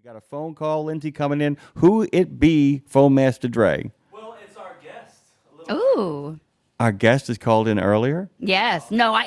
got a phone call, Lindsay, coming in. Who it be, Phone Master Dre? Well, it's our guest. Ooh. Our guest is called in earlier. Yes. No,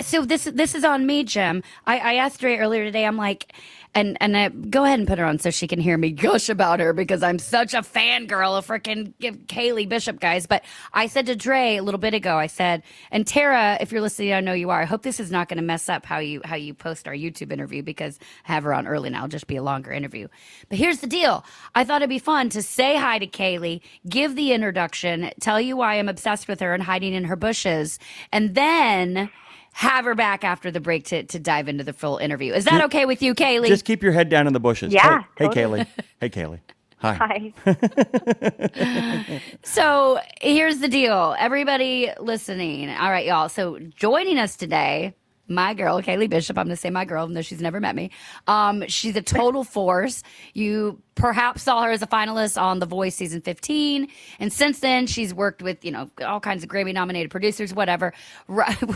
so this is on me, Jim. I asked Ray earlier today, I'm like, and I, go ahead and put her on so she can hear me gush about her because I'm such a fangirl of freaking Kayley Bishop, guys. But I said to Dre a little bit ago, I said, and Tara, if you're listening, I know you are. I hope this is not going to mess up how you post our YouTube interview because I have her on early now. It'll just be a longer interview. But here's the deal. I thought it'd be fun to say hi to Kayley, give the introduction, tell you why I'm obsessed with her and hiding in her bushes, and then have her back after the break to dive into the full interview. Is that okay with you, Kayley? Just keep your head down in the bushes. Yeah, Hey, totally. Kayley. Hey, Kayley. Hi. Hi. So here's the deal. Everybody listening. All right, y'all. So joining us today, my girl, Kayley Bishop. I'm going to say my girl, even though she's never met me. She's a total force. You perhaps saw her as a finalist on The Voice season 15. And since then, she's worked with, all kinds of Grammy-nominated producers, whatever.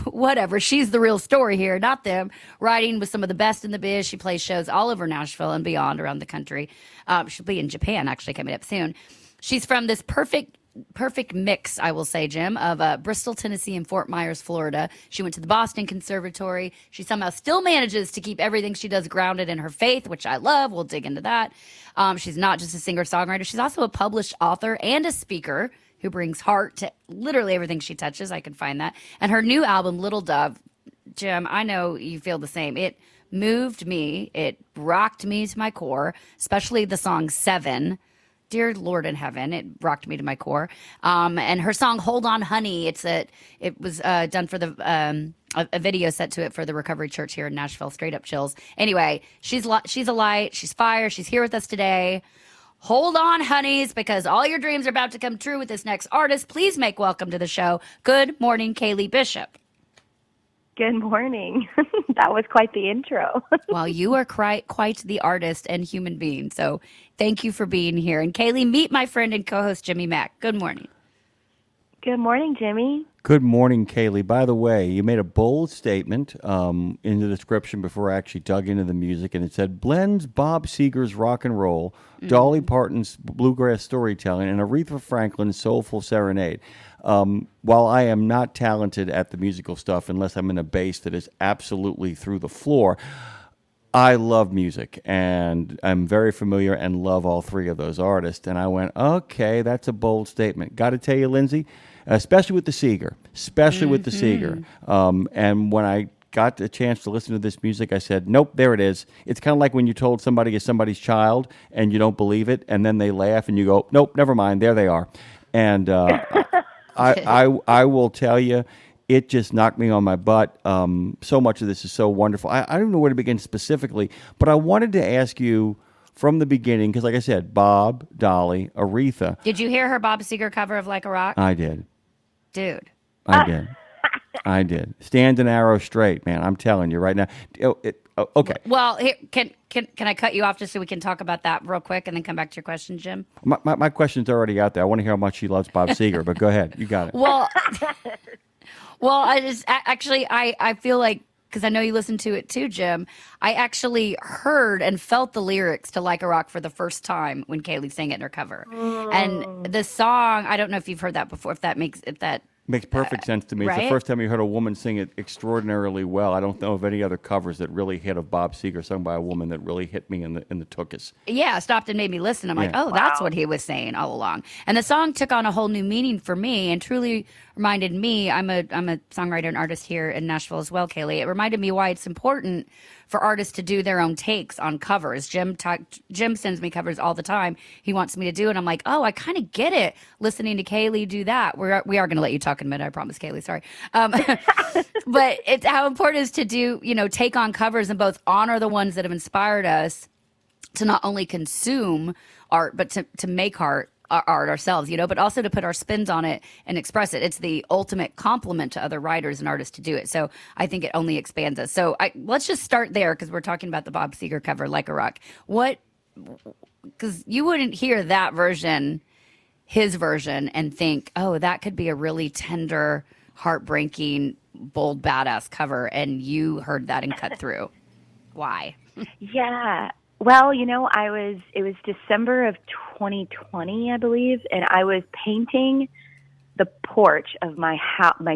Whatever. She's the real story here, not them. Writing with some of the best in the biz. She plays shows all over Nashville and beyond around the country. She'll be in Japan, actually, coming up soon. She's from this perfect mix, I will say, Jim, of Bristol, Tennessee, and Fort Myers, Florida. She went to the Boston Conservatory. She somehow still manages to keep everything she does grounded in her faith, which I love. We'll dig into that. She's not just a singer-songwriter. She's also a published author and a speaker who brings heart to literally everything she touches. I can find that. And her new album, Little Dove, Jim, I know you feel the same. It moved me. It rocked me to my core, especially the song 7. Dear Lord in heaven, it rocked me to my core. And her song "Hold On, Honey," it was done for a video set to it for the Recovery Church here in Nashville. Straight up chills. Anyway, she's a light, she's fire, she's here with us today. Hold on, honeys, because all your dreams are about to come true with this next artist. Please make welcome to the show. Good morning, Kayley Bishop. Good morning. That was quite the intro. Well, you are quite the artist and human being. So thank you for being here. And Kayley, meet my friend and co-host, Jimmy Mack. Good morning. Good morning, Jimmy. Good morning, Kayley. By the way, you made a bold statement in the description before I actually dug into the music, and it said, blends Bob Seger's rock and roll, Dolly Parton's bluegrass storytelling, and Aretha Franklin's soulful serenade. While I am not talented at the musical stuff unless I'm in a bass that is absolutely through the floor, I love music, and I'm very familiar and love all three of those artists. And I went, okay, that's a bold statement. Got to tell you, Lindsay, especially with the Seger, and when I got the chance to listen to this music, I said, nope, there it is. It's kind of like when you told somebody is somebody's child and you don't believe it, and then they laugh and you go, nope, never mind, there they are. And I will tell you, it just knocked me on my butt. So much of this is so wonderful. I don't know where to begin specifically, but I wanted to ask you from the beginning, because like I said, Bob, Dolly, Aretha. Did you hear her Bob Seger cover of Like a Rock? I did. Dude. I did. Stand an arrow straight, man. I'm telling you right now. Okay. Well, here, can I cut you off just so we can talk about that real quick and then come back to your question, Jim? My question's already out there. I want to hear how much she loves Bob Seger, but go ahead. You got it. Well, I feel like, because I know you listened to it too, Jim, I actually heard and felt the lyrics to Like a Rock for the first time when Kayley sang it in her cover. And the song, I don't know if you've heard that before, if that makes perfect sense to me. It's the right? first time you heard a woman sing it extraordinarily well. I don't know of any other covers that really hit of Bob Seger sung by a woman that really hit me in the tuchus. Yeah, I stopped and made me listen. I'm like, oh, that's what he was saying all along. And the song took on a whole new meaning for me and truly reminded me, I'm a songwriter and artist here in Nashville as well, Kayley. It reminded me why it's important for artists to do their own takes on covers. Jim sends me covers all the time. He wants me to do it. I'm like, oh, I kind of get it listening to Kayley do that. We are going to let you talk in a minute. I promise, Kayley. Sorry. But it's how important it is to do, take on covers and both honor the ones that have inspired us to not only consume art, but to make art ourselves, but also to put our spins on it and express it. It's the ultimate compliment to other writers and artists to do it. So I think it only expands us. So let's just start there because we're talking about the Bob Seger cover, Like a Rock. Because you wouldn't hear that version, his version, and think, oh, that could be a really tender, heartbreaking, bold, badass cover. And you heard that and cut through. Why? Yeah. Well, it was December of 2020, I believe, and I was painting the porch of my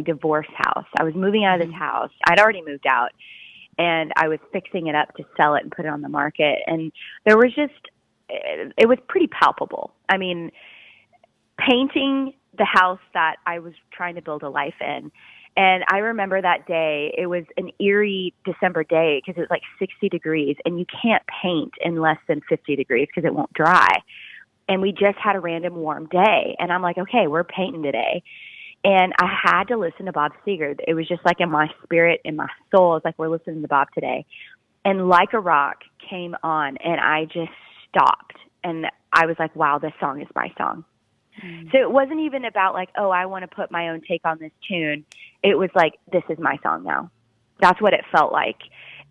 divorce house. I was moving out of this house. I'd already moved out, and I was fixing it up to sell it and put it on the market. And there was it was pretty palpable. I mean, painting the house that I was trying to build a life in. And I remember that day, it was an eerie December day because it was like 60 degrees, and you can't paint in less than 50 degrees because it won't dry. And we just had a random warm day. And I'm like, okay, we're painting today. And I had to listen to Bob Seger. It was just like in my spirit, in my soul. It's like, we're listening to Bob today. And Like a Rock came on, and I just stopped. And I was like, wow, this song is my song. So it wasn't even about like, oh, I want to put my own take on this tune. It was like, this is my song now. That's what it felt like.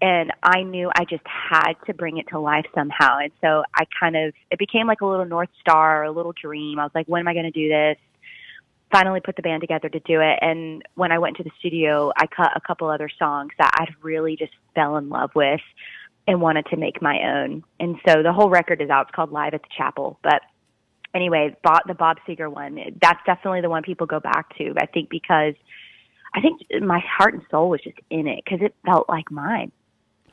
And I knew I just had to bring it to life somehow. And so it became like a little North Star, a little dream. I was like, when am I going to do this? Finally put the band together to do it. And when I went to the studio, I cut a couple other songs that I'd really just fell in love with and wanted to make my own. And so the whole record is out. It's called Live at the Chapel. But anyway, the Bob Seger one, that's definitely the one people go back to, I think, because I think my heart and soul was just in it because it felt like mine.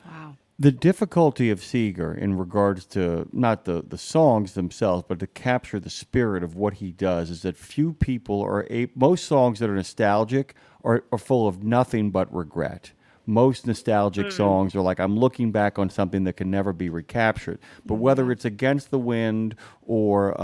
Wow. The difficulty of Seger in regards to not the songs themselves, but to capture the spirit of what he does is that few people most songs that are nostalgic are full of nothing but regret. Most nostalgic songs are like, I'm looking back on something that can never be recaptured. But whether it's Against the Wind or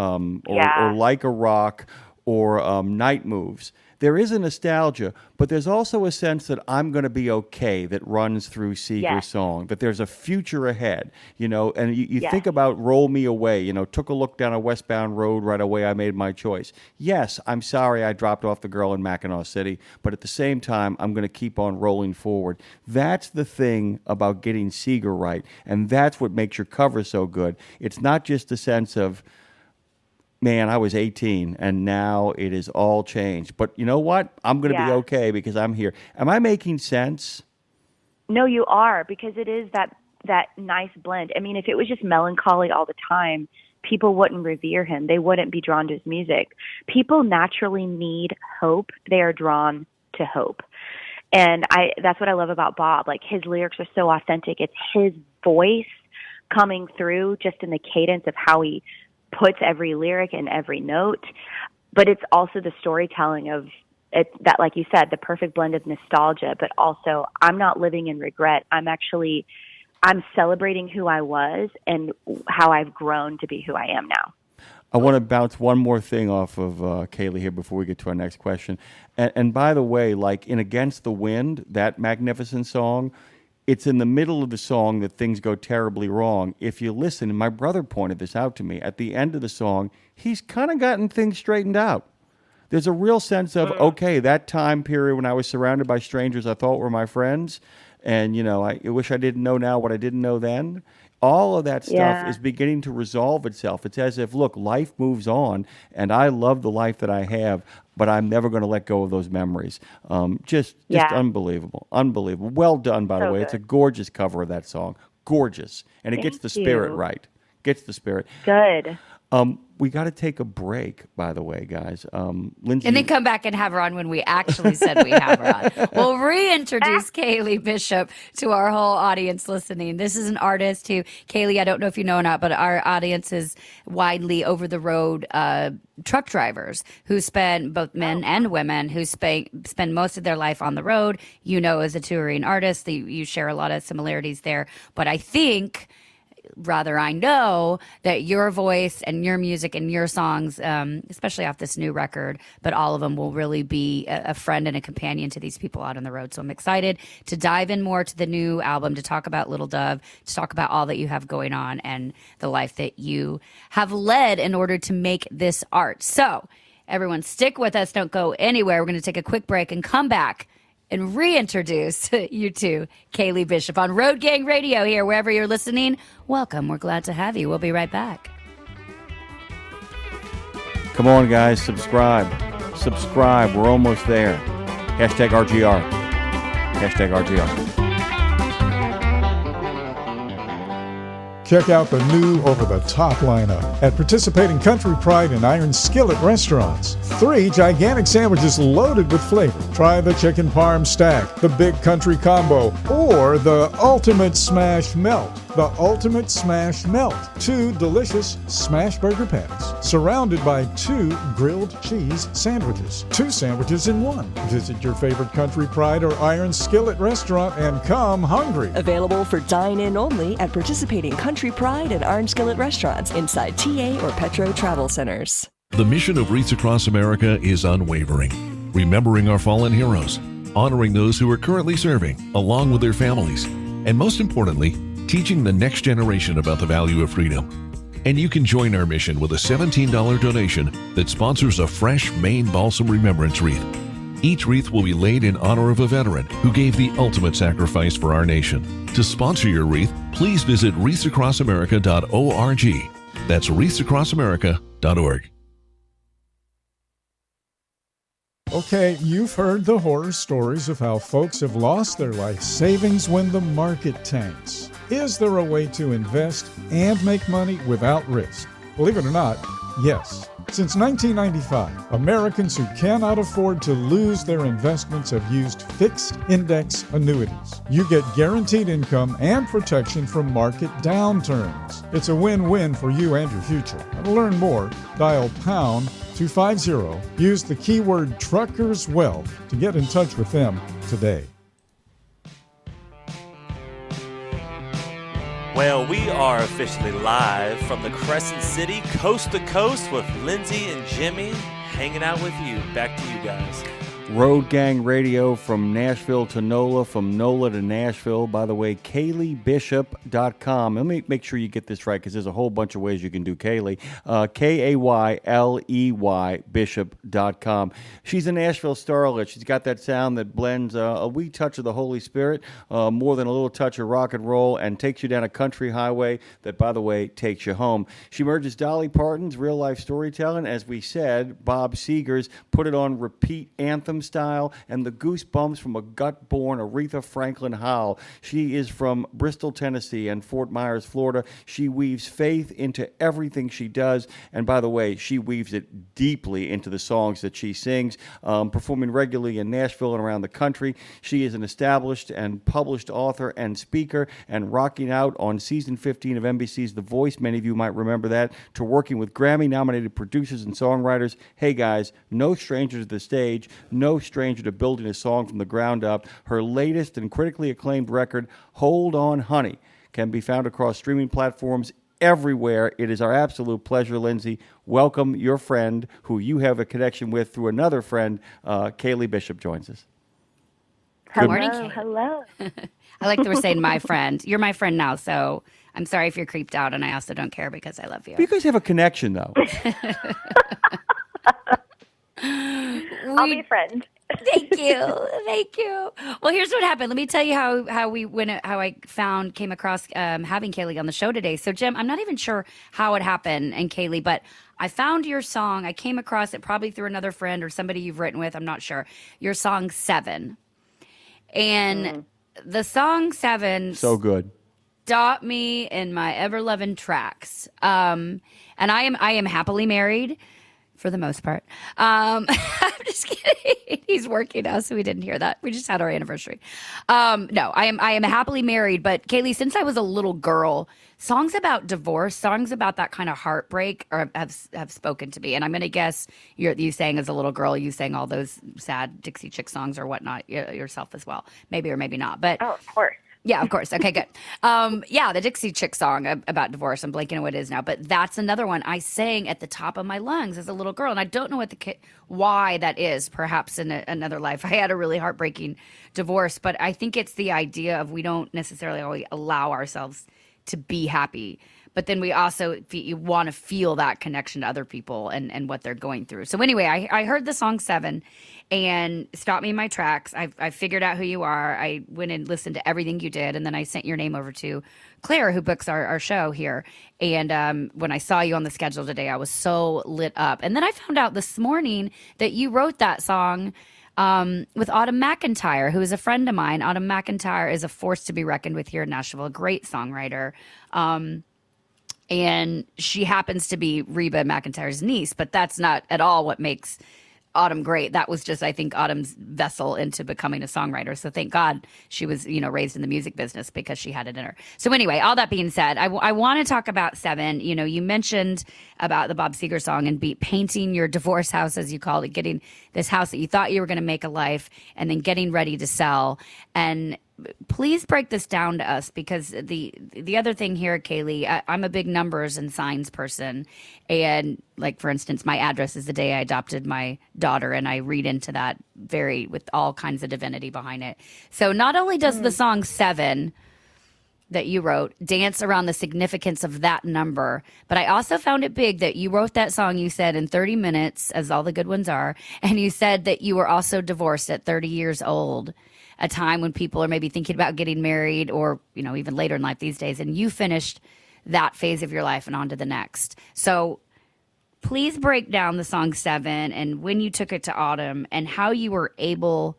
Like a Rock or Night Moves, there is a nostalgia, but there's also a sense that I'm going to be okay that runs through Seger's song, that there's a future ahead, and you think about Roll Me Away, took a look down a westbound road right away, I made my choice. Yes, I'm sorry I dropped off the girl in Mackinac City, but at the same time, I'm going to keep on rolling forward. That's the thing about getting Seger right, and that's what makes your cover so good. It's not just a sense of, man, I was 18 and now it is all changed. But you know what? I'm going to be okay because I'm here. Am I making sense? No, you are, because it is that nice blend. I mean, if it was just melancholy all the time, people wouldn't revere him. They wouldn't be drawn to his music. People naturally need hope. They are drawn to hope. And that's what I love about Bob. Like, his lyrics are so authentic. It's his voice coming through just in the cadence of how he puts every lyric and every note, but it's also the storytelling of it, that, like you said, the perfect blend of nostalgia, but also I'm not living in regret. I'm celebrating who I was and how I've grown to be who I am now. I want to bounce one more thing off of Kayley here before we get to our next question. And by the way, like in Against the Wind, that magnificent song, it's in the middle of the song that things go terribly wrong. If you listen, and my brother pointed this out to me, at the end of the song, he's kind of gotten things straightened out. There's a real sense of, okay, that time period when I was surrounded by strangers I thought were my friends, and, I wish I didn't know now what I didn't know then. All of that stuff is beginning to resolve itself. It's as if, look, life moves on, and I love the life that I have, but I'm never going to let go of those memories. Just unbelievable. Unbelievable. Well done, by the way. Good. It's a gorgeous cover of that song. Gorgeous. And it gets the spirit right. Gets the spirit. Good. We got to take a break, by the way, guys. Lindsay, and then come back and have her on when we actually said we have her on. We'll reintroduce Kayley Bishop to our whole audience listening. This is an artist who, Kayley, I don't know if you know or not, but our audience is widely over-the-road truck drivers who spend, both men and women, who spend most of their life on the road. As a touring artist, you share a lot of similarities there. But I think... I know that your voice and your music and your songs, especially off this new record, but all of them will really be a friend and a companion to these people out on the road. So I'm excited to dive in more to the new album, to talk about Little Dove, to talk about all that you have going on and the life that you have led in order to make this art. So everyone stick with us. Don't go anywhere. We're going to take a quick break and come back and reintroduce you to Kayley Bishop on Road Gang Radio here, wherever you're listening. Welcome. We're glad to have you. We'll be right back. Come on, guys. Subscribe. We're almost there. Hashtag RGR. Hashtag RGR. Check out the new over-the-top lineup at participating Country Pride and Iron Skillet restaurants. 3 gigantic sandwiches loaded with flavor. Try the chicken parm stack, the big country combo, or the ultimate smash melt. The ultimate smash melt. 2 delicious smash burger patties surrounded by 2 grilled cheese sandwiches. 2 sandwiches in 1. Visit your favorite Country Pride or Iron Skillet restaurant and come hungry. Available for dine-in only at participating Country Pride and Iron Skillet restaurants inside TA or Petro Travel Centers. The mission of Wreaths Across America is unwavering, remembering our fallen heroes, honoring those who are currently serving, along with their families, and most importantly, teaching the next generation about the value of freedom. And you can join our mission with a $17 donation that sponsors a fresh Maine Balsam Remembrance Wreath. Each wreath will be laid in honor of a veteran who gave the ultimate sacrifice for our nation. To sponsor your wreath, please visit wreathsacrossamerica.org. That's wreathsacrossamerica.org. Okay, you've heard the horror stories of how folks have lost their life savings when the market tanks. Is there a way to invest and make money without risk? Believe it or not, yes. Since 1995, Americans who cannot afford to lose their investments have used fixed index annuities. You get guaranteed income and protection from market downturns. It's a win-win for you and your future. To learn more, dial pound 250. Use the keyword Truckers Wealth to get in touch with them today. Well, we are officially live from the Crescent City, coast to coast, with Lindsay and Jimmy hanging out with you. Back to you guys. Road Gang Radio from Nashville to NOLA, from NOLA to Nashville. By the way, KayleyBishop.com. Let me make sure you get this right because there's a whole bunch of ways you can do Kayley. Kayley Bishop.com. She's a Nashville starlet. She's got that sound that blends a wee touch of the Holy Spirit, more than a little touch of rock and roll, and takes you down a country highway that, by the way, takes you home. She merges Dolly Parton's real-life storytelling, as we said, Bob Seger's Put It On Repeat anthem style, and the goosebumps from a gut-born Aretha Franklin howl. She is from Bristol, Tennessee, and Fort Myers, Florida. She weaves faith into everything she does, and by the way, she weaves it deeply into the songs that she sings, performing regularly in Nashville and around the country. She is an established and published author and speaker, and rocking out on season 15 of NBC's The Voice. Many of you might remember that, to working with Grammy-nominated producers and songwriters. Hey guys, no stranger to the stage, no stranger to building a song from the ground up. Her latest and critically acclaimed record, Hold On Honey, can be found across streaming platforms everywhere. It is our absolute pleasure, Lindsay. Welcome your friend, who you have a connection with through another friend. Kayley Bishop joins us. Good morning, Kate. Hello. I like that we're saying my friend. You're my friend now, so I'm sorry if you're creeped out, and I also don't care because I love you. You guys have a connection, though. I'll be a friend. Thank you. Thank you. Well, here's what happened. Let me tell you how I came across having Kayley on the show today. So, Jim, I'm not even sure how it happened, and Kayley, but I found your song. I came across it probably through another friend or somebody you've written with. I'm not sure. Your song 7. And the song 7 So good. stopped me in my ever-loving tracks. And I am happily married. For the most part. I'm just kidding. He's working now, so we didn't hear that. We just had our anniversary. No, I am happily married. But Kayley, since I was a little girl, songs about divorce, songs about that kind of heartbreak have spoken to me. And I'm going to guess you sang as a little girl, you sang all those sad Dixie Chick songs or whatnot yourself as well. Maybe or maybe not. But Oh, of course. yeah, of course. Okay, good. The Dixie Chick song about divorce. I'm blanking on what it is now, but that's another one I sang at the top of my lungs as a little girl, and I don't know why that is. Perhaps in another life I had a really heartbreaking divorce, but I think it's the idea of we don't necessarily always allow ourselves to be happy, but then we also you want to feel that connection to other people and what they're going through. So anyway, I heard the song 7 and stopped me in my tracks. I figured out who you are. I went and listened to everything you did, and then I sent your name over to Claire, who books our show here. And when I saw you on the schedule today, I was so lit up. And then I found out this morning that you wrote that song with Autumn McIntyre, who is a friend of mine. Autumn McIntyre is a force to be reckoned with here in Nashville, a great songwriter. And she happens to be Reba McEntire's niece, but that's not at all what makes Autumn great. That was just, I think, Autumn's vessel into becoming a songwriter. So thank God she was, raised in the music business because she had it in her. So anyway, all that being said, I want to talk about Seven. You mentioned about the Bob Seger song and painting your divorce house, as you called it, getting this house that you thought you were going to make a life and then getting ready to sell. And please break this down to us, because the other thing here, Kayley, I'm a big numbers and signs person. And like, for instance, my address is the day I adopted my daughter, and I read into that with all kinds of divinity behind it. So not only does the song Seven that you wrote dance around the significance of that number, but I also found it big that you wrote that song, you said, in 30 minutes, as all the good ones are. And you said that you were also divorced at 30 years old, a time when people are maybe thinking about getting married, or, even later in life these days. And you finished that phase of your life and on to the next. So please break down the song Seven and when you took it to Autumn and how you were able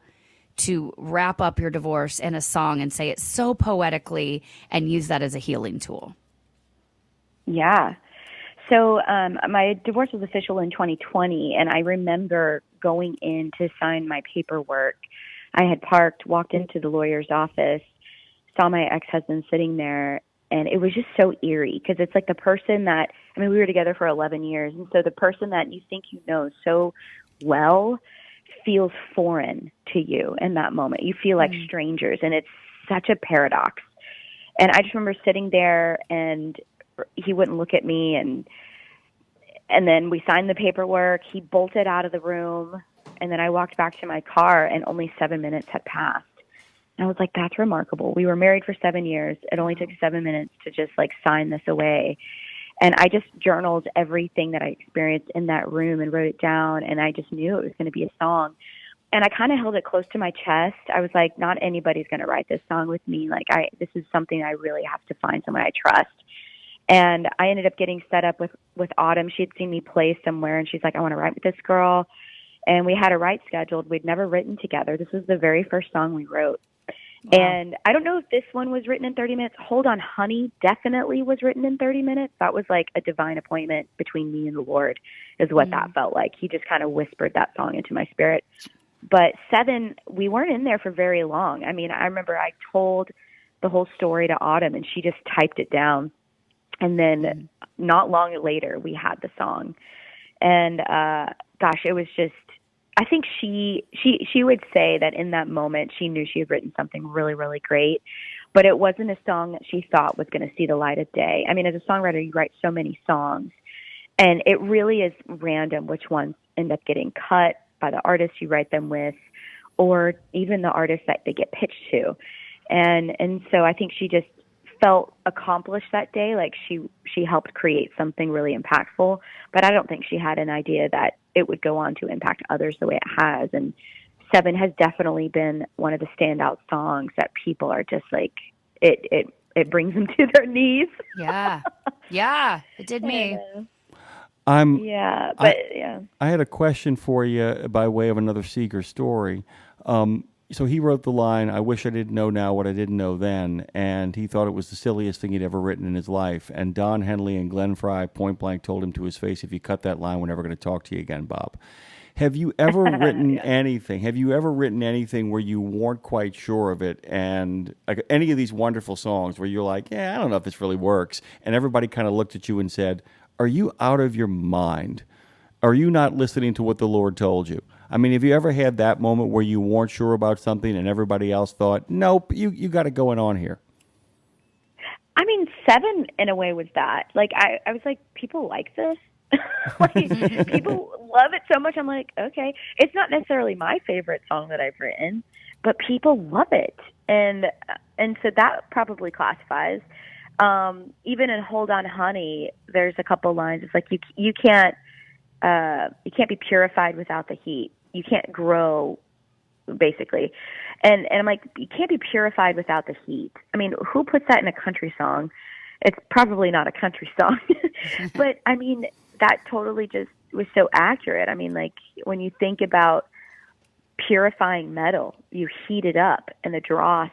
to wrap up your divorce in a song and say it so poetically and use that as a healing tool. Yeah. So my divorce was official in 2020, and I remember going in to sign my paperwork. I had walked into the lawyer's office, saw my ex-husband sitting there, and it was just so eerie, because it's like the person that, we were together for 11 years, and so the person that you think you know so well feels foreign to you in that moment. You feel like strangers, and it's such a paradox. And I just remember sitting there, and he wouldn't look at me, and then we signed the paperwork. He bolted out of the room, and then I walked back to my car, and only 7 minutes had passed. And I was like, that's remarkable. We were married for 7 years. It only took 7 minutes to just sign this away. And I just journaled everything that I experienced in that room and wrote it down. And I just knew it was going to be a song. And I kind of held it close to my chest. I was like, not anybody's going to write this song with me. This is something I really have to find someone I trust. And I ended up getting set up with Autumn. She had seen me play somewhere, and she's like, I want to write with this girl. And we had a write scheduled. We'd never written together. This was the very first song we wrote. Wow. And I don't know if this one was written in 30 minutes. Hold On Honey definitely was written in 30 minutes. That was like a divine appointment between me and the Lord, is what that felt like. He just kind of whispered that song into my spirit. But Seven, we weren't in there for very long. I remember I told the whole story to Autumn, and she just typed it down. And then not long later, we had the song. And gosh, it was just, I think she would say that in that moment she knew she had written something really, really great, but it wasn't a song that she thought was going to see the light of day. As a songwriter, you write so many songs, and it really is random which ones end up getting cut by the artist you write them with, or even the artist that they get pitched to. And so I think she just felt accomplished that day. Like she helped create something really impactful, but I don't think she had an idea that it would go on to impact others the way it has. And Seven has definitely been one of the standout songs that people are just like, it brings them to their knees. Yeah. Yeah. It did me. I had a question for you by way of another Seger story. So he wrote the line, I wish I didn't know now what I didn't know then, and he thought it was the silliest thing he'd ever written in his life. And Don Henley and Glenn Fry point blank told him to his face, if you cut that line, we're never going to talk to you again, Bob. Have you ever written anything? Have you ever written anything where you weren't quite sure of it, and like any of these wonderful songs where you're like, yeah, I don't know if this really works, and everybody kind of looked at you and said, are you out of your mind? Are you not listening to what the Lord told you? Have you ever had that moment where you weren't sure about something and everybody else thought, nope, you got it going on here? Seven in a way was that. I was like, people like this? People love it so much. I'm like, okay. It's not necessarily my favorite song that I've written, but people love it. And so that probably classifies. Even in Hold On Honey, there's a couple lines. It's like, you can't be purified without the heat. You can't grow, basically. And I'm like, you can't be purified without the heat. Who puts that in a country song? It's probably not a country song. But that totally just was so accurate. When you think about purifying metal, you heat it up and the dross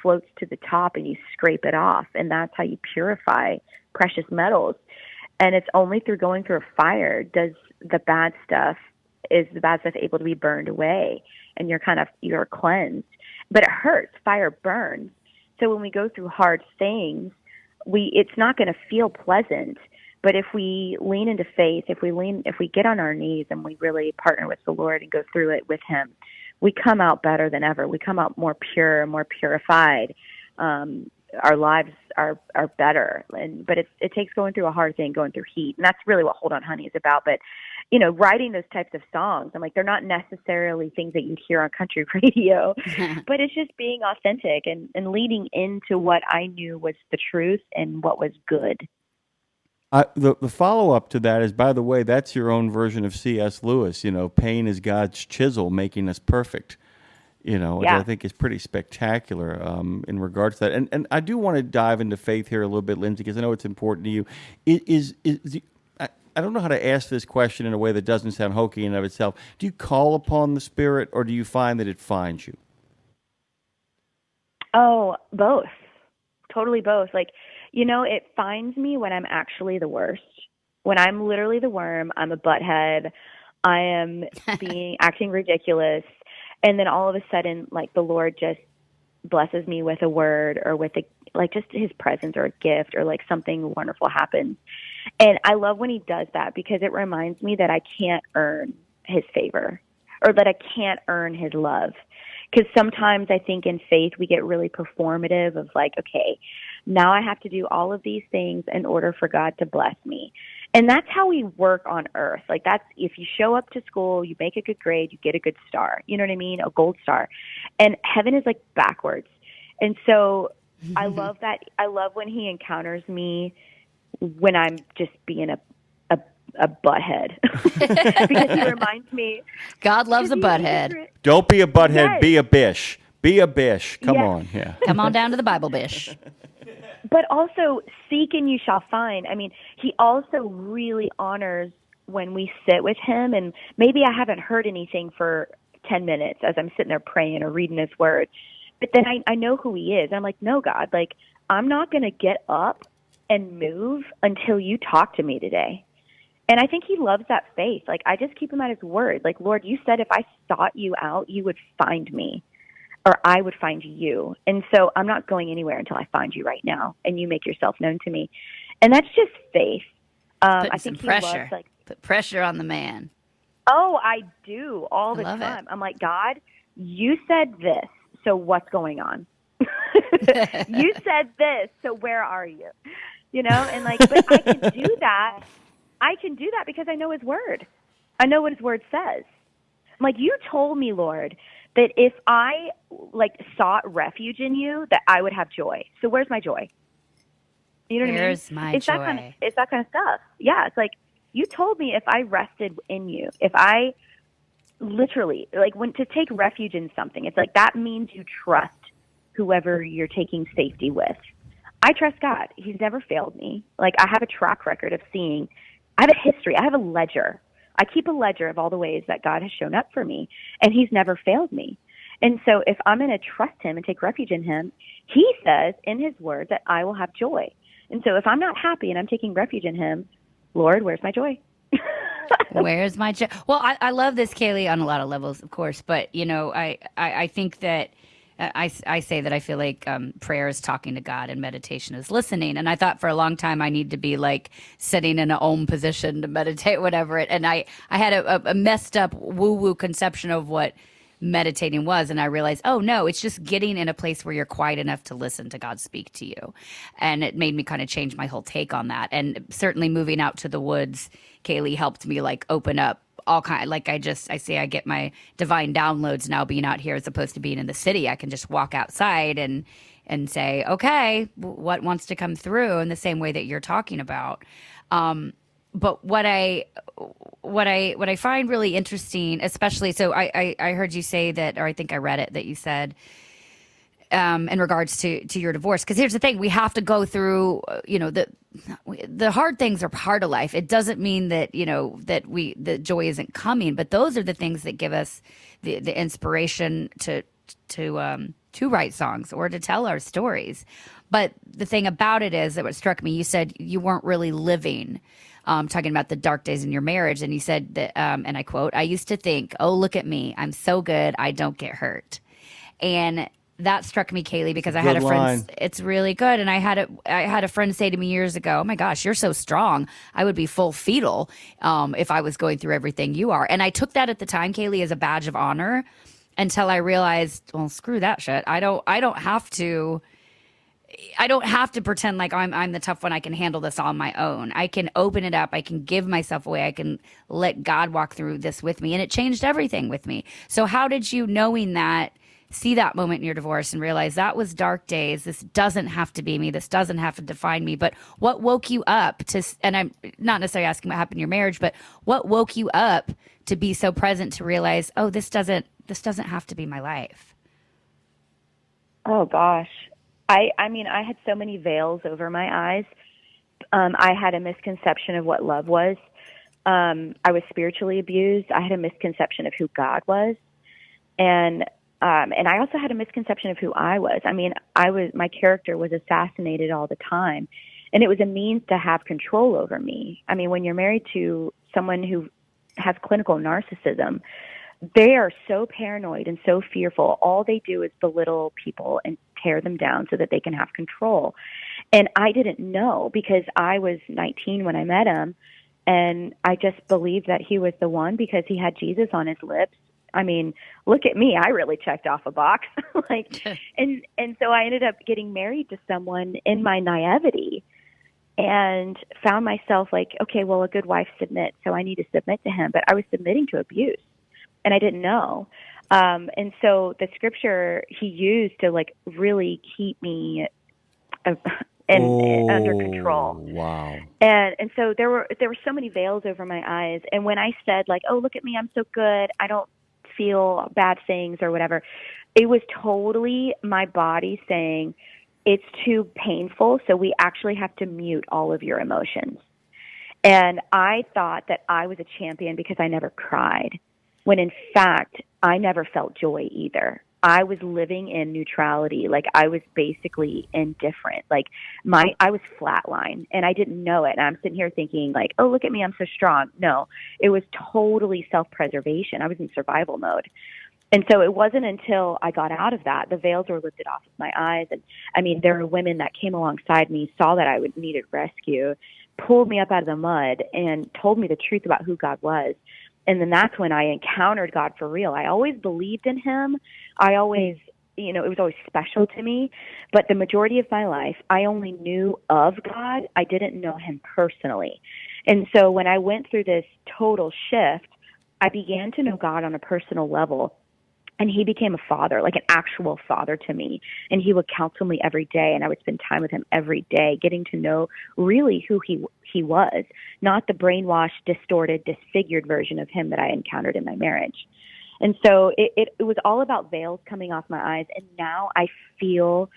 floats to the top and you scrape it off. And that's how you purify precious metals. And it's only through going through a fire is the bad stuff able to be burned away, and you're cleansed. But it hurts. Fire burns. So when we go through hard things, it's not going to feel pleasant. But if we lean into faith, if we get on our knees and we really partner with the Lord and go through it with Him, we come out better than ever. We come out more pure, more purified. Our lives are better. But it takes going through a hard thing, going through heat. And that's really what Hold On Honey is about. But, writing those types of songs, I'm like, they're not necessarily things that you'd hear on country radio, but it's just being authentic and leading into what I knew was the truth and what was good. The follow-up to that is, by the way, that's your own version of C.S. Lewis. Pain is God's chisel making us perfect. Which I think is pretty spectacular in regards to that. And I do want to dive into faith here a little bit, Lindsay, because I know it's important to you. I don't know how to ask this question in a way that doesn't sound hokey in and of itself. Do you call upon the Spirit, or do you find that it finds you? Oh, both. Totally both. It finds me when I'm actually the worst. When I'm literally the worm, I'm a butthead. I am acting ridiculous. And then all of a sudden, the Lord just blesses me with a word or with just His presence or a gift or something wonderful happens. And I love when He does that, because it reminds me that I can't earn His favor, or that I can't earn His love. Because sometimes I think in faith we get really performative of okay, now I have to do all of these things in order for God to bless me. And that's how we work on earth. That's, if you show up to school, you make a good grade, you get a good star. You know what I mean? A gold star. And heaven is backwards. And so I love that. I love when He encounters me when I'm just being a butthead. Because He reminds me. God loves a butthead. Don't be a butthead, Yes. be a bish. Be a bish. Come Yes. on. Yeah. Come on down to the Bible bish. But also, seek and you shall find. He also really honors when we sit with Him, and maybe I haven't heard anything for 10 minutes as I'm sitting there praying or reading His word. But then I know who He is. I'm like, no, God, I'm not going to get up and move until you talk to me today. And I think He loves that faith. I just keep Him at His word. Lord, you said if I sought you out, you would find me, or I would find you. And so I'm not going anywhere until I find you right now, and you make yourself known to me. And that's just faith. I think He pressure. loves, Put pressure on the man. oh, I do all the love time. it. I'm like, God, you said this, so what's going on? You said this, so where are you? But I can do that. I can do that because I know His word. I know what His word says. I'm like, you told me, Lord, that if I sought refuge in you, that I would have joy. So where's my joy? You know what I mean? Where's my it's joy? It's that kind of stuff. Yeah, it's you told me if I rested in you, if I literally when to take refuge in something, it's that means you trust whoever you're taking safety with. I trust God. He's never failed me. I have a track record of seeing. I have a history. I have a ledger. I keep a ledger of all the ways that God has shown up for me, and He's never failed me. And so if I'm going to trust Him and take refuge in Him, He says in His word that I will have joy. And so if I'm not happy and I'm taking refuge in Him, Lord, where's my joy? Where's my joy? Well, I love this, Kayley, on a lot of levels, of course. But, I think that I say that I feel like prayer is talking to God and meditation is listening. And I thought for a long time I need to be sitting in an om position to meditate, whatever. And I had a messed up woo-woo conception of what meditating was. And I realized, oh, no, it's just getting in a place where you're quiet enough to listen to God speak to you. And it made me kind of change my whole take on that. And certainly moving out to the woods, Kayley, helped me open up all kind. I say I get my divine downloads now being out here as opposed to being in the city. I can just walk outside and say, okay, what wants to come through in the same way that you're talking about. But what I find really interesting, especially, so I heard you say that, or I think I read it, that you said in regards to your divorce. Because here's the thing, we have to go through, the hard things are part of life. It doesn't mean that, the joy isn't coming, but those are the things that give us the inspiration to to write songs or to tell our stories. But the thing about it is that what struck me, you said you weren't really living, talking about the dark days in your marriage. And you said that, and I quote, "I used to think, oh, look at me. I'm so good. I don't get hurt." And that struck me, Kayley, because I had a friend. line. It's really good. And I had a friend say to me years ago, "Oh my gosh, you're so strong. I would be full fetal if I was going through everything you are." And I took that at the time, Kayley, as a badge of honor until I realized, well, screw that shit. I don't have to pretend like I'm the tough one. I can handle this on my own. I can open it up. I can give myself away. I can let God walk through this with me. And it changed everything with me. So how did you, knowing that, see that moment in your divorce and realize that was dark days? This doesn't have to be me. This doesn't have to define me. But what woke you up to, and I'm not necessarily asking what happened in your marriage, but what woke you up to be so present to realize, oh, this doesn't have to be my life? Oh gosh. I mean, I had so many veils over my eyes. I had a misconception of what love was. I was spiritually abused. I had a misconception of who God was. And I also had a misconception of who I was. I mean, my character was assassinated all the time, and it was a means to have control over me. I mean, when you're married to someone who has clinical narcissism, they are so paranoid and so fearful. All they do is belittle people and tear them down so that they can have control. And I didn't know, because I was 19 when I met him, and I just believed that he was the one because he had Jesus on his lips. I mean, look at me. I really checked off a box. And so I ended up getting married to someone in my naivety and found myself like, okay, well, a good wife submits, so I need to submit to him. But I was submitting to abuse, and I didn't know. And so the scripture he used to like really keep me under control. Wow. And so there were so many veils over my eyes. And when I said like, oh, look at me, I'm so good, I don't feel bad things or whatever, it was totally my body saying, it's too painful, so we actually have to mute all of your emotions. And I thought that I was a champion because I never cried, when in fact, I never felt joy either. I was living in neutrality. Like I was basically indifferent. Like I was flatline, and I didn't know it. And I'm sitting here thinking like, oh, look at me, I'm so strong. No, it was totally self-preservation. I was in survival mode. And so it wasn't until I got out of that, the veils were lifted off of my eyes. And I mean, there were women that came alongside me, saw that I needed rescue, pulled me up out of the mud, and told me the truth about who God was. And then that's when I encountered God for real. I always believed in him. I always, it was always special to me. But the majority of my life, I only knew of God. I didn't know him personally. And so when I went through this total shift, I began to know God on a personal level. And he became a father, like an actual father to me. And he would counsel me every day, and I would spend time with him every day, getting to know really who he was, not the brainwashed, distorted, disfigured version of him that I encountered in my marriage. And so it was all about veils coming off my eyes. And now I feel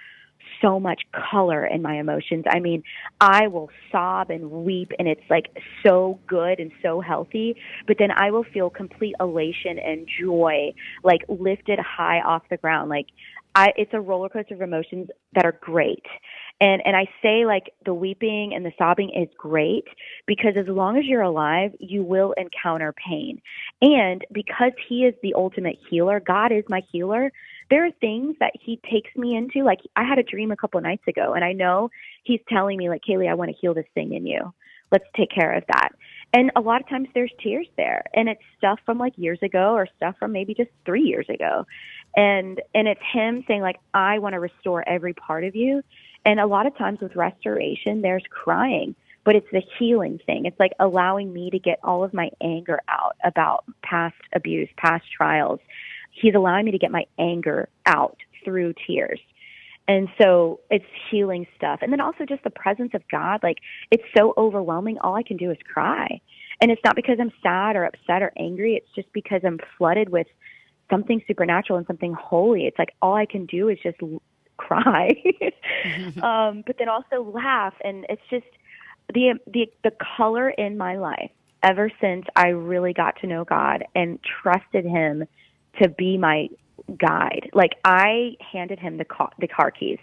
so much color in my emotions. I mean, I will sob and weep, and it's like so good and so healthy, but then I will feel complete elation and joy, like lifted high off the ground. Like it's a roller coaster of emotions that are great. And I say like the weeping and the sobbing is great, because as long as you're alive, you will encounter pain. And because he is the ultimate healer, God is my healer, there are things that he takes me into. Like I had a dream a couple of nights ago, and I know he's telling me like, Kayley, I want to heal this thing in you. Let's take care of that. And a lot of times there's tears there, and it's stuff from like years ago or stuff from maybe just 3 years ago. And it's him saying like, I want to restore every part of you. And a lot of times with restoration, there's crying, but it's the healing thing. It's like allowing me to get all of my anger out about past abuse, past trials. He's allowing me to get my anger out through tears. And so it's healing stuff. And then also just the presence of God. Like it's so overwhelming. All I can do is cry. And it's not because I'm sad or upset or angry. It's just because I'm flooded with something supernatural and something holy. It's like all I can do is just cry, but then also laugh. And it's just the color in my life ever since I really got to know God and trusted him to be my guide. Like, I handed him the car keys.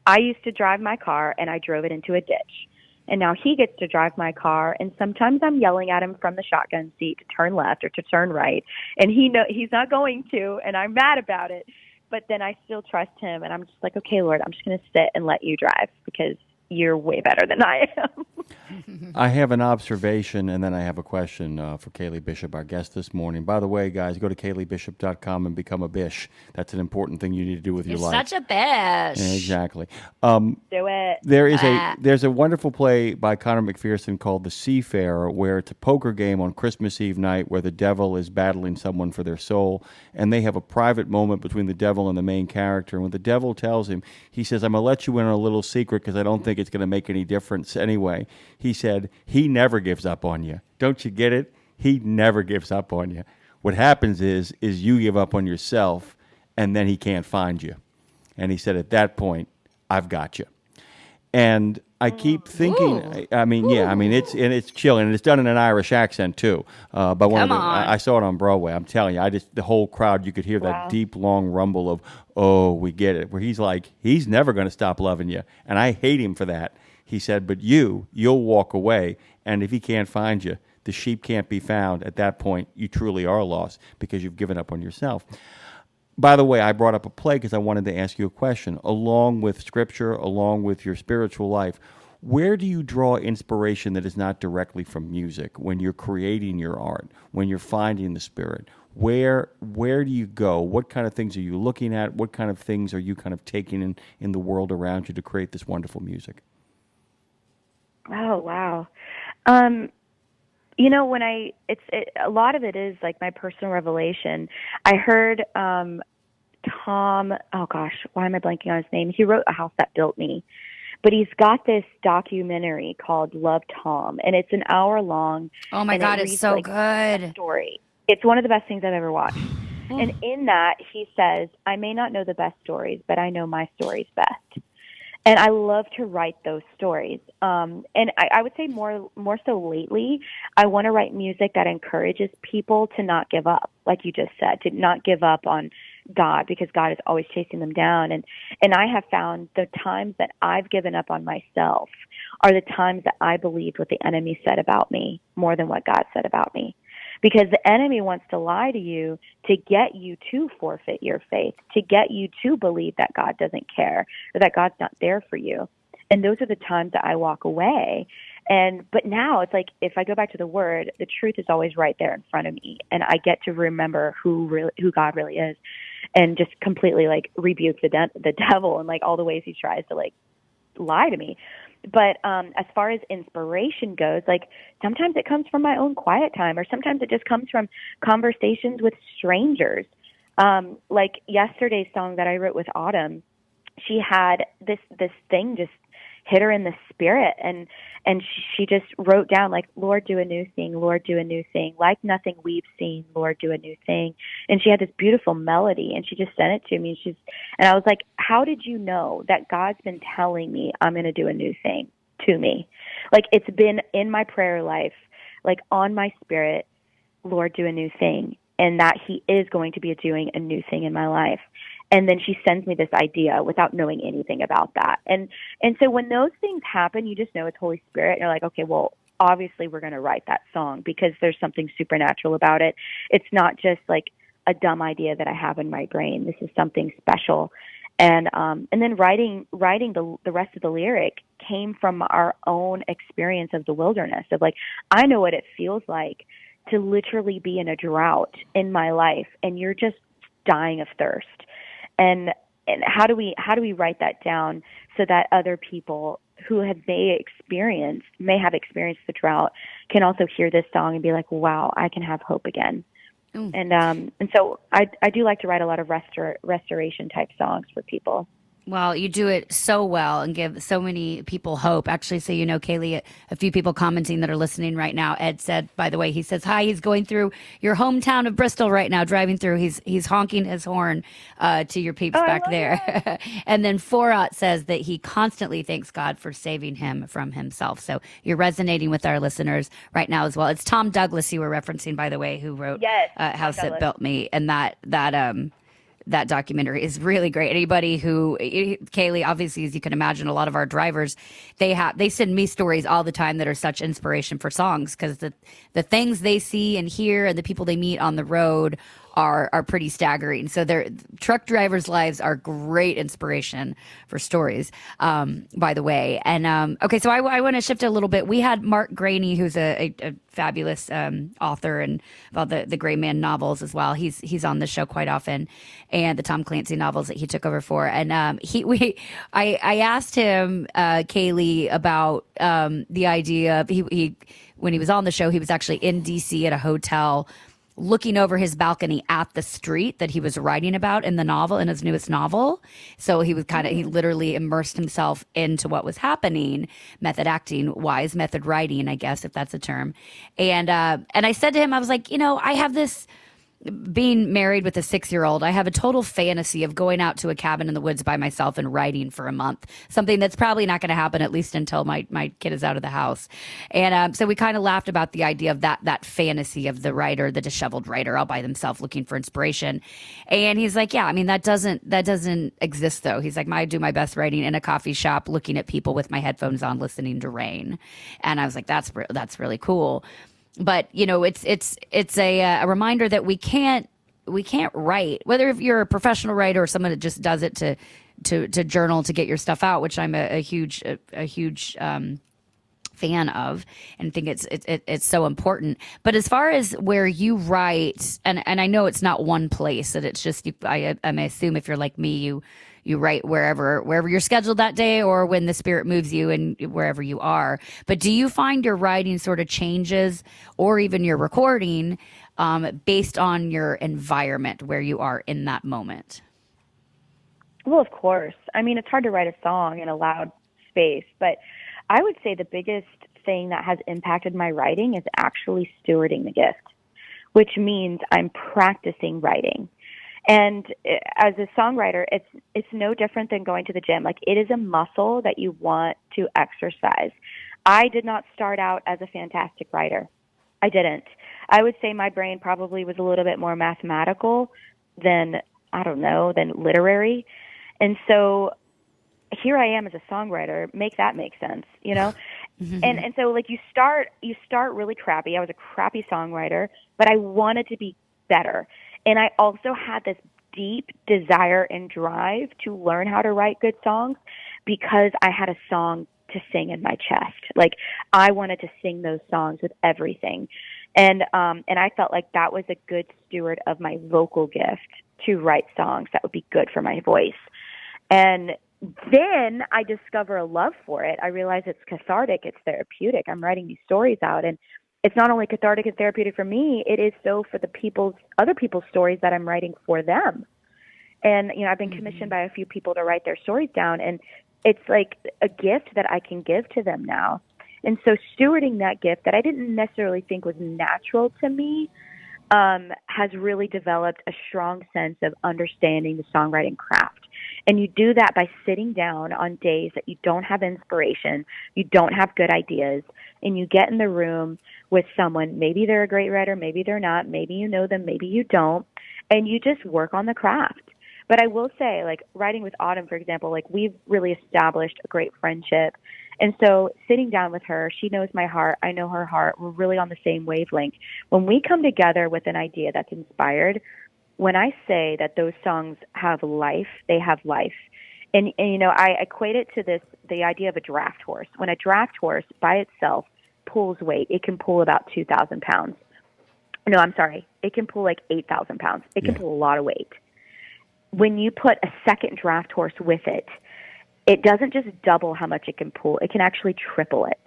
I used to drive my car, and I drove it into a ditch. And now he gets to drive my car, and sometimes I'm yelling at him from the shotgun seat to turn left or to turn right, and he's not going to, and I'm mad about it. But then I still trust him, and I'm just like, okay, Lord, I'm just going to sit and let you drive because you're way better than I am. I have an observation, and then I have a question for Kayley Bishop, our guest this morning. By the way, guys, go to kayleybishop.com and become a bish. That's an important thing you need to do with your You're life. such a bish. Exactly. Do it. There's a wonderful play by Connor McPherson called The Seafarer, where it's a poker game on Christmas Eve night where the devil is battling someone for their soul, and they have a private moment between the devil and the main character. And when the devil tells him, he says, I'm going to let you in on a little secret because I don't think it's going to make any difference anyway. He said, he never gives up on you. Don't you get it? He never gives up on you. What happens is you give up on yourself, and then he can't find you. And he said, at that point, I've got you. And I keep thinking, it's chill, and it's done in an Irish accent too. But I saw it on Broadway. I'm telling you, the whole crowd, you could hear that deep, long rumble of, oh, we get it. Where he's like, he's never going to stop loving you, and I hate him for that. He said, but you'll walk away, and if he can't find you, the sheep can't be found. At that point, you truly are lost because you've given up on yourself. By the way, I brought up a play because I wanted to ask you a question. Along with Scripture, along with your spiritual life, where do you draw inspiration that is not directly from music when you're creating your art, when you're finding the Spirit? Where do you go? What kind of things are you looking at? What kind of things are you kind of taking in the world around you to create this wonderful music? Oh, wow. When a lot of it is like my personal revelation. I heard Tom, oh gosh, why am I blanking on his name? He wrote A House That Built Me, but he's got this documentary called Love Tom, and it's an hour long. Oh my God, it's so good. Story. It's one of the best things I've ever watched. And in that, he says, I may not know the best stories, but I know my stories best. And I love to write those stories. And I would say more so lately, I want to write music that encourages people to not give up, like you just said, to not give up on God, because God is always chasing them down. And I have found the times that I've given up on myself are the times that I believed what the enemy said about me more than what God said about me. Because the enemy wants to lie to you to get you to forfeit your faith, to get you to believe that God doesn't care or that God's not there for you. And those are the times that I walk away. But now it's like, if I go back to the Word, the truth is always right there in front of me, and I get to remember who God really is, and just completely like rebuke the devil and like all the ways he tries to like lie to me. But as far as inspiration goes, like sometimes it comes from my own quiet time, or sometimes it just comes from conversations with strangers. Like yesterday's song that I wrote with Autumn, she had this thing just hit her in the spirit, and she just wrote down like, Lord, do a new thing, Lord, do a new thing, like nothing we've seen, Lord, do a new thing. And she had this beautiful melody, and she just sent it to me. And I was like, how did you know that God's been telling me I'm going to do a new thing to me? Like, it's been in my prayer life, like on my spirit, Lord, do a new thing, and that he is going to be doing a new thing in my life. And then she sends me this idea without knowing anything about that. And so when those things happen, you just know it's Holy Spirit. And you're like, okay, well, obviously we're going to write that song because there's something supernatural about it. It's not just like a dumb idea that I have in my brain. This is something special. And then writing the rest of the lyric came from our own experience of the wilderness, of like, I know what it feels like to literally be in a drought in my life, and you're just dying of thirst. And how do we write that down so that other people who may have experienced the drought can also hear this song and be like, wow, I can have hope again. And so I do like to write a lot of restoration type songs for people. Well, you do it so well and give so many people hope. Actually, so you know, Kayley, a few people commenting that are listening right now. Ed said, by the way, he says, hi, he's going through your hometown of Bristol right now, driving through. He's honking his horn to your peeps back there. And then Forat says that he constantly thanks God for saving him from himself. So you're resonating with our listeners right now as well. It's Tom Douglas you were referencing, by the way, who wrote House That Built Me. And that that documentary is really great. Anybody who, Kayley, obviously, as you can imagine, a lot of our drivers, they send me stories all the time that are such inspiration for songs, because the things they see and hear and the people they meet on the road are pretty staggering. So truck drivers' lives are great inspiration for stories, by the way. And okay, so I want to shift a little bit. We had Mark Graney, who's a fabulous author and about the Gray Man novels as well. He's on the show quite often, and the Tom Clancy novels that he took over for. And I asked him, Kayley, about the idea of he when he was on the show, he was actually in DC at a hotel, looking over his balcony at the street that he was writing about in the novel, in his newest novel. So he literally immersed himself into what was happening, method acting wise, method writing, I guess, if that's a term. And I said to him, I was like, I have this, being married with a 6-year-old, I have a total fantasy of going out to a cabin in the woods by myself and writing for a month, something that's probably not going to happen, at least until my kid is out of the house. And so we kind of laughed about the idea of that fantasy of the writer, the disheveled writer, all by themselves looking for inspiration. And he's like, yeah, I mean, that doesn't exist though. He's like, I do my best writing in a coffee shop, looking at people with my headphones on, listening to rain. And I was like, that's really cool. But it's a reminder that we can't write, whether if you're a professional writer or someone that just does it to journal, to get your stuff out, which I'm a huge fan of, and think it's so important. But as far as where you write, and I know it's not one place, that it's just I assume if you're like me, you write wherever you're scheduled that day, or when the spirit moves you, and wherever you are. But do you find your writing sort of changes, or even your recording, based on your environment, where you are in that moment? Well, of course. I mean, it's hard to write a song in a loud space, but I would say the biggest thing that has impacted my writing is actually stewarding the gift, which means I'm practicing writing. And as a songwriter, it's no different than going to the gym. Like, it is a muscle that you want to exercise. I did not start out as a fantastic writer. I didn't. I would say my brain probably was a little bit more mathematical than literary. And so here I am as a songwriter. Make that make sense, Mm-hmm. And so like you start really crappy. I was a crappy songwriter, but I wanted to be better. And I also had this deep desire and drive to learn how to write good songs, because I had a song to sing in my chest. Like, I wanted to sing those songs with everything. And I felt like that was a good steward of my vocal gift, to write songs that would be good for my voice. And then I discover a love for it. I realize it's cathartic, it's therapeutic. I'm writing these stories out, and it's not only cathartic and therapeutic for me, it is so for other people's stories that I'm writing for them. And, I've been commissioned by a few people to write their stories down, and it's like a gift that I can give to them now. And so stewarding that gift that I didn't necessarily think was natural to me has really developed a strong sense of understanding the songwriting craft. And you do that by sitting down on days that you don't have inspiration, you don't have good ideas, and you get in the room with someone. Maybe they're a great writer, maybe they're not, maybe you know them, maybe you don't, and you just work on the craft. But I will say, like, writing with Autumn, for example, like, we've really established a great friendship. And so sitting down with her, she knows my heart, I know her heart, we're really on the same wavelength. When we come together with an idea that's inspired, when I say that those songs have life, they have life. And I equate it to the idea of a draft horse. When a draft horse by itself pulls weight, it can pull about 2,000 pounds. No, I'm sorry. It can pull like 8,000 pounds. It can pull a lot of weight. When you put a second draft horse with it, it doesn't just double how much it can pull. It can actually triple it.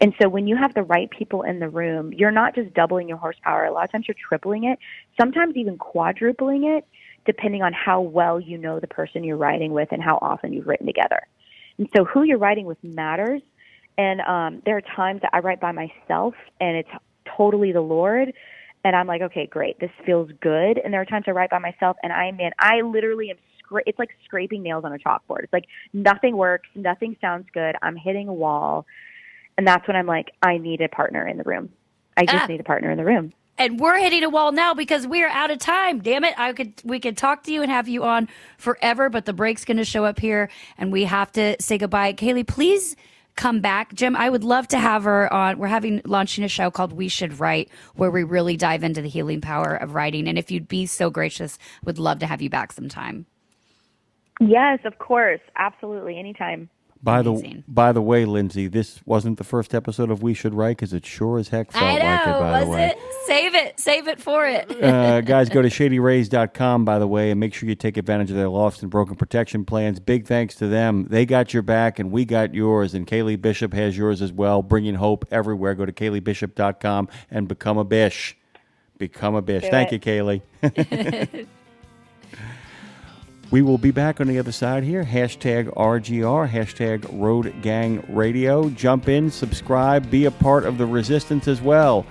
And so when you have the right people in the room, you're not just doubling your horsepower. A lot of times you're tripling it, sometimes even quadrupling it, depending on how well you know the person you're writing with and how often you've written together. And so who you're writing with matters. And there are times that I write by myself and it's totally the Lord. And I'm like, okay, great, this feels good. And there are times I write by myself and I literally am it's like scraping nails on a chalkboard. It's like nothing works, nothing sounds good. I'm hitting a wall. And that's when I'm like, I need a partner in the room. I just need a partner in the room. And we're hitting a wall now because we are out of time. Damn it. We could talk to you and have you on forever, but the break's going to show up here and we have to say goodbye. Kayley, please come back. Jim, I would love to have her on. We're launching a show called We Should Write, where we really dive into the healing power of writing. And if you'd be so gracious, would love to have you back sometime. Yes, of course. Absolutely. Anytime. By the way, Lindsay, this wasn't the first episode of We Should Write because it sure as heck felt I know, like it, by the was way. it? Save it for it. Guys, go to shadyrays.com, by the way, and make sure you take advantage of their lost and broken protection plans. Big thanks to them. They got your back, and we got yours, and Kayley Bishop has yours as well, bringing hope everywhere. Go to kayleybishop.com and become a bish. Become a bish. Thank you, Kayley. We will be back on the other side here. Hashtag RGR, hashtag Road Gang Radio. Jump in, subscribe, be a part of the resistance as well.